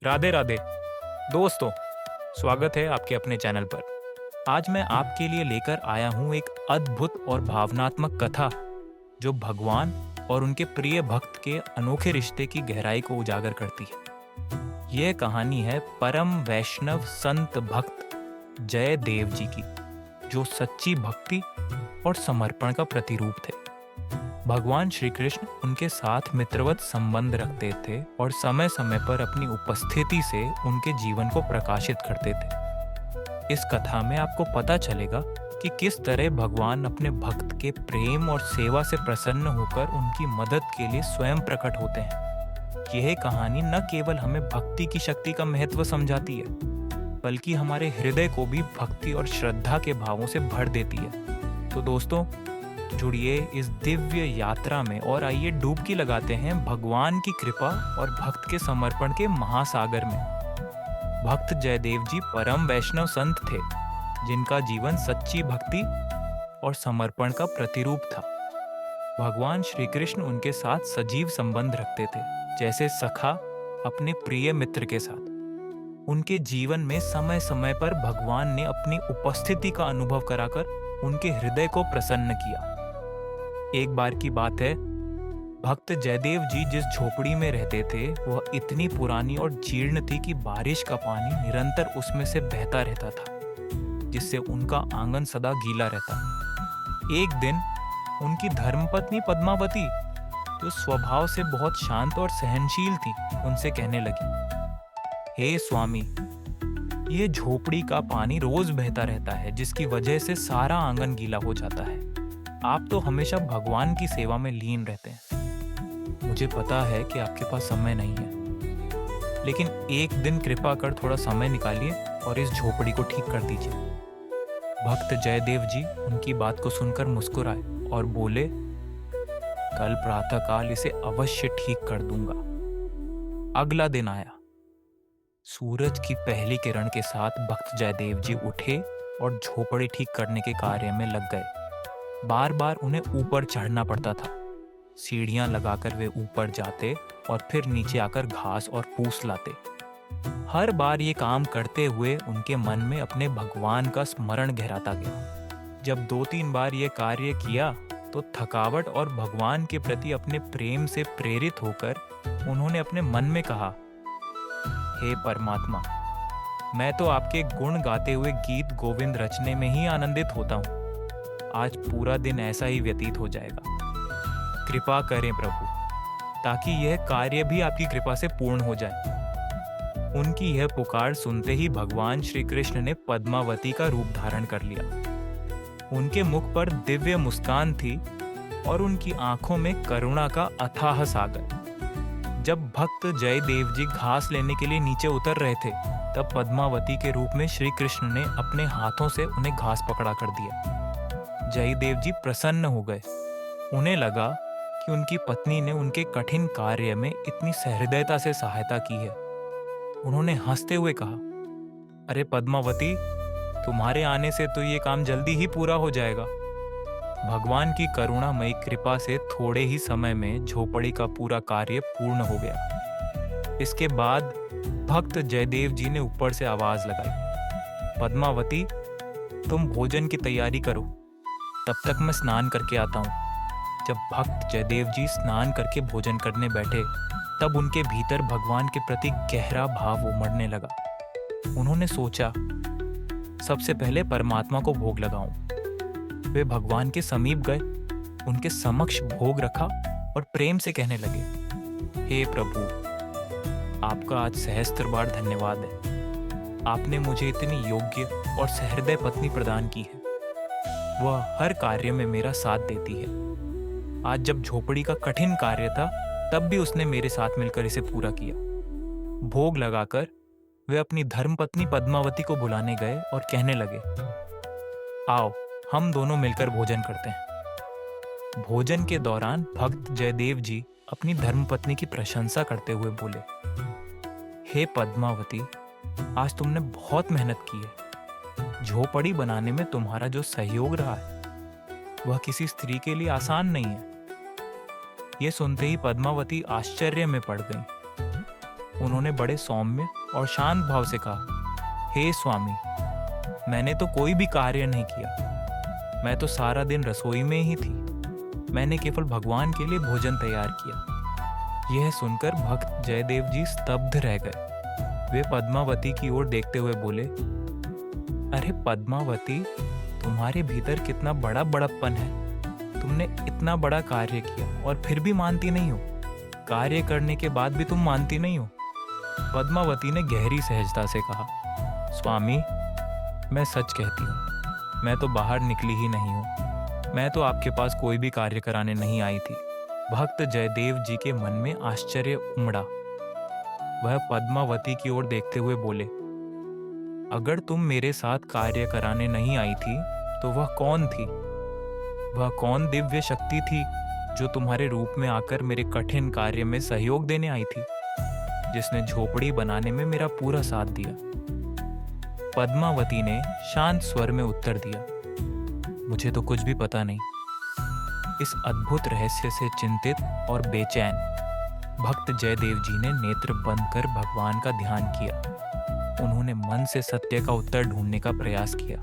राधे राधे दोस्तों, स्वागत है आपके अपने चैनल पर। आज मैं आपके लिए लेकर आया हूँ एक अद्भुत और भावनात्मक कथा जो भगवान और उनके प्रिय भक्त के अनोखे रिश्ते की गहराई को उजागर करती है। यह कहानी है परम वैष्णव संत भक्त जयदेव जी की, जो सच्ची भक्ति और समर्पण का प्रतिरूप थे। भगवान श्री कृष्ण उनके साथ मित्रवत संबंध रखते थे और समय समय पर अपनी उपस्थिति से उनके जीवन को प्रकाशित करते थे। इस कथा में आपको पता चलेगा कि किस तरह भगवान अपने भक्त के प्रेम और सेवा से प्रसन्न होकर उनकी मदद के लिए स्वयं प्रकट होते हैं। यह कहानी न केवल हमें भक्ति की शक्ति का महत्व समझाती है, बल्कि हमारे हृदय को भी भक्ति और श्रद्धा के भावों से भर देती है। तो दोस्तों, जुड़िए इस दिव्य यात्रा में और आइए डुबकी लगाते हैं भगवान की कृपा और भक्त के समर्पण के महासागर में। भक्त जयदेव जी परम वैष्णव संत थे, जिनका जीवन सच्ची भक्ति और समर्पण का प्रतिरूप था। भगवान श्री कृष्ण उनके साथ सजीव संबंध रखते थे, जैसे सखा अपने प्रिय मित्र के साथ। उनके जीवन में समय समय पर भगवान ने अपनी उपस्थिति का अनुभव कराकर उनके हृदय को प्रसन्न किया। एक बार की बात है, भक्त जयदेव जी जिस झोपड़ी में रहते थे वह इतनी पुरानी और जीर्ण थी कि बारिश का पानी निरंतर उसमें से बहता रहता था, जिससे उनका आंगन सदा गीला रहता। एक दिन उनकी धर्मपत्नी पद्मावती, जो स्वभाव से बहुत शांत और सहनशील थी, उनसे कहने लगी, हे स्वामी, ये झोपड़ी का पानी रोज बहता रहता है, जिसकी वजह से सारा आंगन गीला हो जाता है। आप तो हमेशा भगवान की सेवा में लीन रहते हैं। मुझे पता है कि आपके पास समय नहीं है, लेकिन एक दिन कृपा कर थोड़ा समय निकालिए और इस झोपड़ी को ठीक कर दीजिए। भक्त जयदेव जी उनकी बात को सुनकर मुस्कुराए और बोले, कल प्रातःकाल इसे अवश्य ठीक कर दूंगा। अगला दिन आया। सूरज की पहली किरण के साथ भक्त जयदेव जी उठे और झोपड़ी ठीक करने के कार्य में लग गए। बार बार उन्हें ऊपर चढ़ना पड़ता था। सीढ़ियां लगाकर वे ऊपर जाते और फिर नीचे आकर घास और फूस लाते। हर बार ये काम करते हुए उनके मन में अपने भगवान का स्मरण गहराता गया। जब 2-3 बार ये कार्य किया तो थकावट और भगवान के प्रति अपने प्रेम से प्रेरित होकर उन्होंने अपने मन में कहा, हे परमात्मा, मैं तो आपके गुण गाते हुए गीत गोविंद रचने में ही आनंदित होता हूँ। आज पूरा दिन ऐसा ही व्यतीत हो जाएगा। कृपा करें प्रभु, ताकि यह कार्य भी आपकी कृपा से पूर्ण हो जाए। उनकी यह पुकार सुनते ही भगवान श्री कृष्ण ने पद्मावती का रूप धारण कर लिया। उनके मुख पर दिव्य मुस्कान थी और उनकी आंखों में करुणा का अथाह सागर। जब भक्त जयदेव जी घास लेने के लिए नीचे उतर रहे थे, तब पद्मावती के रूप में श्री कृष्ण ने अपने हाथों से उन्हें घास पकड़ा कर दिया। जयदेव जी प्रसन्न हो गए। उन्हें लगा कि उनकी पत्नी ने उनके कठिन कार्य में इतनी सहृदयता से सहायता की है। उन्होंने हंसते हुए कहा, अरे पद्मावती, तुम्हारे आने से तो ये काम जल्दी ही पूरा हो जाएगा। भगवान की करुणामयी कृपा से थोड़े ही समय में झोपड़ी का पूरा कार्य पूर्ण हो गया। इसके बाद भक्त जयदेव जी ने ऊपर से आवाज लगाई, पद्मावती, तुम भोजन की तैयारी करो, तब तक मैं स्नान करके आता हूँ। जब भक्त जयदेव जी स्नान करके भोजन करने बैठे, तब उनके भीतर भगवान के प्रति गहरा भाव उमड़ने लगा। उन्होंने सोचा, सबसे पहले परमात्मा को भोग लगाऊं। वे भगवान के समीप गए, उनके समक्ष भोग रखा और प्रेम से कहने लगे, हे प्रभु, आपका आज सहस्त्र बार धन्यवाद है। आपने मुझे इतनी योग्य और सहृदय पत्नी प्रदान की है। वह हर कार्य में मेरा साथ देती है। आज जब झोपड़ी का कठिन कार्य था, तब भी उसने मेरे साथ मिलकर इसे पूरा किया। भोग लगाकर वे अपनी धर्मपत्नी पद्मावती को बुलाने गए और कहने लगे, आओ हम दोनों मिलकर भोजन करते हैं। भोजन के दौरान भक्त जयदेव जी अपनी धर्मपत्नी की प्रशंसा करते हुए बोले, हे पद्मावती, आज तुमने बहुत मेहनत की है। झोपड़ी बनाने में तुम्हारा जो सहयोग रहा है, वह किसी स्त्री के लिए आसान नहीं है। यह सुनते ही पद्मावती आश्चर्य में पड़ गई। उन्होंने बड़े सौम्य और शांत भाव से कहा, हे स्वामी, मैंने तो कोई भी कार्य नहीं किया। मैं तो सारा दिन रसोई में ही थी। मैंने केवल भगवान के लिए भोजन तैयार किया। यह सुनकर भक्त जयदेव जी स्तब्ध रह गए। वे पद्मावती की ओर देखते हुए बोले, अरे पद्मावती, तुम्हारे भीतर कितना बड़ा बड़प्पन है। तुमने इतना बड़ा कार्य किया और फिर भी मानती नहीं हो। कार्य करने के बाद भी तुम मानती नहीं हो। पद्मावती ने गहरी सहजता से कहा, स्वामी, मैं सच कहती हूँ, मैं तो बाहर निकली ही नहीं हूँ। मैं तो आपके पास कोई भी कार्य कराने नहीं आई थी। भक्त जयदेव जी के मन में आश्चर्य उमड़ा। वह पद्मावती की ओर देखते हुए बोले, अगर तुम मेरे साथ कार्य कराने नहीं आई थी तो वह कौन थी? वह कौन दिव्य शक्ति थी जो तुम्हारे रूप में आकर मेरे कठिन कार्य में सहयोग देने आई थी, जिसने झोपड़ी बनाने में मेरा पूरा साथ दिया? पद्मावती ने शांत स्वर में उत्तर दिया, मुझे तो कुछ भी पता नहीं। इस अद्भुत रहस्य से चिंतित और बेचैन भक्त जयदेव जी ने नेत्र बंद कर भगवान का ध्यान किया। उन्होंने मन से सत्य का उत्तर ढूंढने का प्रयास किया।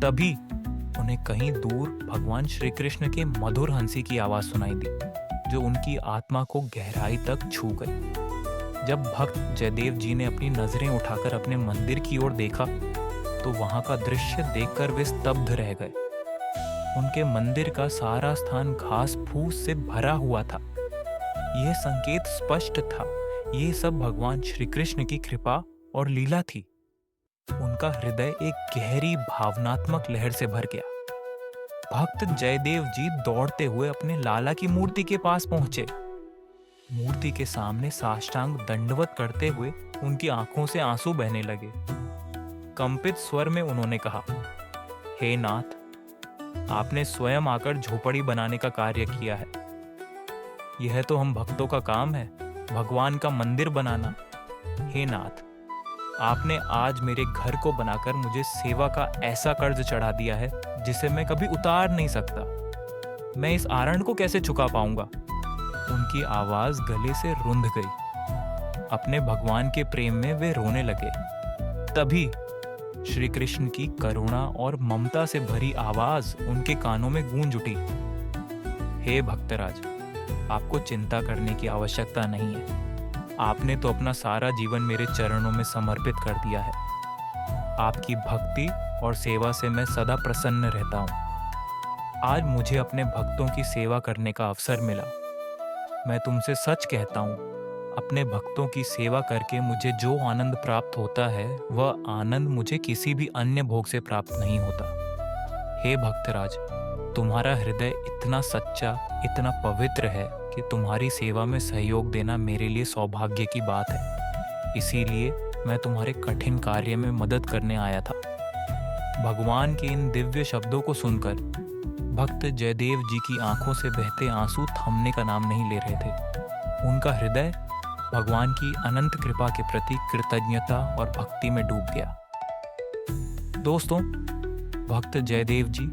तभी उन्हें कहीं दूर भगवान श्री कृष्ण के मधुर हंसी की आवाज सुनाई दी, जो उनकी आत्मा को गहराई तक छू गई। जब भक्त जयदेव जी ने अपनी नजरें उठाकर अपने मंदिर की ओर देखा तो वहां का दृश्य देखकर वे स्तब्ध रह गए। उनके मंदिर का सारा स्थान घास फूस से भरा हुआ था। यह संकेत स्पष्ट था, ये सब भगवान श्री कृष्ण की कृपा और लीला थी। उनका हृदय एक गहरी भावनात्मक लहर से भर गया। भक्त जयदेव जी दौड़ते हुए अपने लाला की मूर्ति के पास पहुंचे। मूर्ति के सामने साष्टांग दंडवत करते हुए उनकी आंखों से आंसू बहने लगे। कंपित स्वर में उन्होंने कहा, हे नाथ, आपने स्वयं आकर झोपड़ी बनाने का कार्य किया है। यह तो हम भक्तों का काम है, भगवान का मंदिर बनाना। हे नाथ, आपने आज मेरे घर को बनाकर मुझे सेवा का ऐसा कर्ज चढ़ा दिया है जिसे मैं कभी उतार नहीं सकता। मैं इस आरण को कैसे चुका पाऊंगा? उनकी आवाज गले से रुंध गई। अपने भगवान के प्रेम में वे रोने लगे। तभी श्री कृष्ण की करुणा और ममता से भरी आवाज उनके कानों में गूंज उठी, हे भक्तराज, आपको चिंता करने की आवश्यकता नहीं है। आपने तो अपना सारा जीवन मेरे चरणों में समर्पित कर दिया है। आपकी भक्ति और सेवा से मैं सदा प्रसन्न रहता हूँ। आज मुझे अपने भक्तों की सेवा करने का अवसर मिला। मैं तुमसे सच कहता हूँ, अपने भक्तों की सेवा करके मुझे जो आनंद प्राप्त होता है वह आनंद मुझे किसी भी अन्य भोग से प्राप्त नहीं होता। हे भक्तराज, तुम्हारा हृदय इतना सच्चा, इतना पवित्र है कि तुम्हारी सेवा में सहयोग देना मेरे लिए सौभाग्य की बात है। इसीलिए मैं तुम्हारे कठिन कार्य में मदद करने आया था। भगवान के इन दिव्य शब्दों को सुनकर भक्त जयदेव जी की आंखों से बहते आंसू थमने का नाम नहीं ले रहे थे। उनका हृदय भगवान की अनंत कृपा के प्रति कृतज्ञता और भक्ति में डूब गया। दोस्तों, भक्त जयदेव जी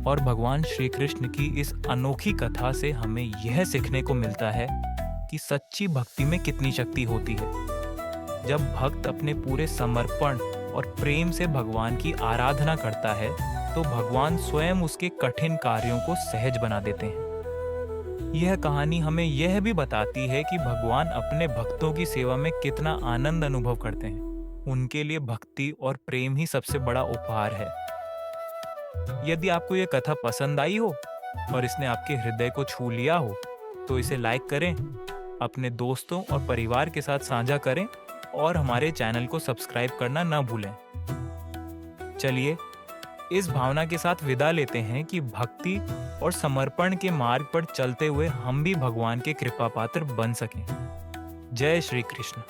और भगवान श्री कृष्ण की इस अनोखी कथा से हमें यह सीखने को मिलता है कि सच्ची भक्ति में कितनी शक्ति होती है। जब भक्त अपने पूरे समर्पण और प्रेम से भगवान की आराधना करता है तो भगवान स्वयं उसके कठिन कार्यों को सहज बना देते हैं। यह कहानी हमें यह भी बताती है कि भगवान अपने भक्तों की सेवा में कितना आनंद अनुभव करते हैं। उनके लिए भक्ति और प्रेम ही सबसे बड़ा उपहार है। यदि आपको यह कथा पसंद आई हो और इसने आपके हृदय को छू लिया हो तो इसे लाइक करें, अपने दोस्तों और परिवार के साथ साझा करें और हमारे चैनल को सब्सक्राइब करना न भूलें। चलिए इस भावना के साथ विदा लेते हैं कि भक्ति और समर्पण के मार्ग पर चलते हुए हम भी भगवान के कृपा पात्र बन सकें। जय श्री कृष्ण।